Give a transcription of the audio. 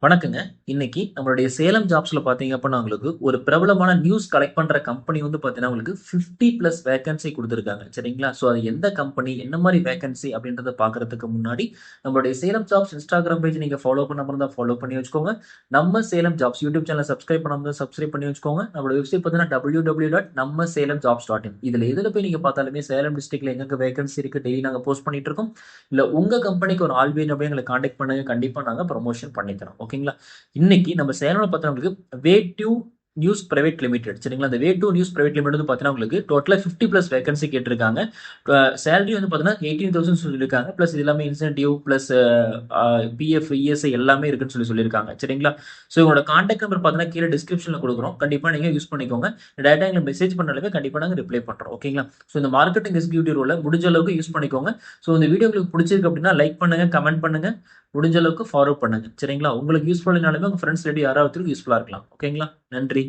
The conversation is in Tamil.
வணக்கங்க. இன்னைக்கு நம்மளுடைய சேலம் ஜாப்ஸ்ல பார்த்தீங்க அப்படின்னா, உங்களுக்கு ஒரு பிரபலமான நியூஸ் கலெக்ட் பண்ற கம்பெனி வந்து பார்த்தீங்கன்னா, உங்களுக்கு 50 பிளஸ் வேக்கன்சி குடுத்துருக்காங்க. சரிங்களா? ஸோ அது எந்த கம்பெனி, என்ன மாரி வேக்கன்சி அப்படின்றத பார்க்கறதுக்கு முன்னாடி, நம்மளுடைய சேலம் ஜாப்ஸ் இன்ஸ்டாகிராம் பேஜ் நீங்க ஃபாலோ பண்ணாம இருந்தா ஃபாலோ பண்ணி வச்சுக்கோங்க. நம்ம சேலம் ஜாப்ஸ் யூடியூப் சேனல சப்ஸ்கிரைப் பண்ணாம இருந்தா சப்ஸ்கிரைப் பண்ணி வச்சுக்கோங்க. நம்மளோட வெப்சைட் பார்த்தீங்கன்னா www.nammasalemjobs.in. இதுல எதுல போய் நீங்க பார்த்தாலுமே சேலம் டிஸ்ட்ரிக்ட்ல எங்கெங்க வேக்கன்சி இருக்கு டெய்லி நாங்க போஸ்ட் பண்ணிட்டு இருக்கோம். இல்ல உங்க கம்பெனிக்கு ஒரு ஆள் வேணும் அப்படியே எங்கள கான்டாக்ட் பண்ணுங்க. கண்டிப்பா நாங்க ப்ரமோஷன் பண்ணி தரோம். ஓகேங்களா? இன்னைக்கு நம்ம சேனல்ல பார்த்தவங்களுக்கு வே டூ நியூஸ் பிரைவேட் லிமிடெட் சரிங்களா? அந்த வே டூ நியூஸ் பிரைவேட் லிமிடெட் வந்து பார்த்தீங்கன்னா உங்களுக்கு டோட்டலா 50 பிளஸ் வேகன்சி கேட்டிருக்காங்க. சேலரி வந்து பார்த்தீங்கன்னா 18,000 சொல்லியிருக்காங்க. பிளஸ் இது எல்லாமே இன்சென்டிவ் பிளஸ் பிஎஃப், இஎஸ்ஐ எல்லாமே இருக்குன்னு சொல்லியிருக்காங்க. சரிங்களா? ஸோ உங்களோட கான்டாக்ட் நம்பர் பார்த்தீங்கன்னா கீழே டிஸ்கிரிப்ஷன்ல கொடுக்குறோம். கண்டிப்பா நீங்க யூஸ் பண்ணிக்கோங்க. டேரக்டா எங்களுக்கு மெசேஜ் பண்ணாலுமே கண்டிப்பா நாங்க ரிப்ளை பண்றோம். ஓகேங்களா? ஸோ இந்த மார்க்கெட்டிங் எக்ஸிக்யூட்டிவ் ரோல முடிஞ்ச அளவுக்கு யூஸ் பண்ணிக்கோங்க. ஸோ இந்த வீடியோ உங்களுக்கு பிடிச்சிருக்கு அப்படின்னா லைக் பண்ணுங்க, கமெண்ட் பண்ணுங்க. முடிஞ்ச அளவுக்கு ஃபார்வர்ட் பண்ணுங்க. சரிங்களா? உங்களுக்கு யூஸ்ஃபுல் ஆனாலுமே உங்க ஃப்ரெண்ட்ஸ் யாராவது யூஸ்ஃபுல்லா இருக்கலாம். ஓகேங்களா? நன்றி.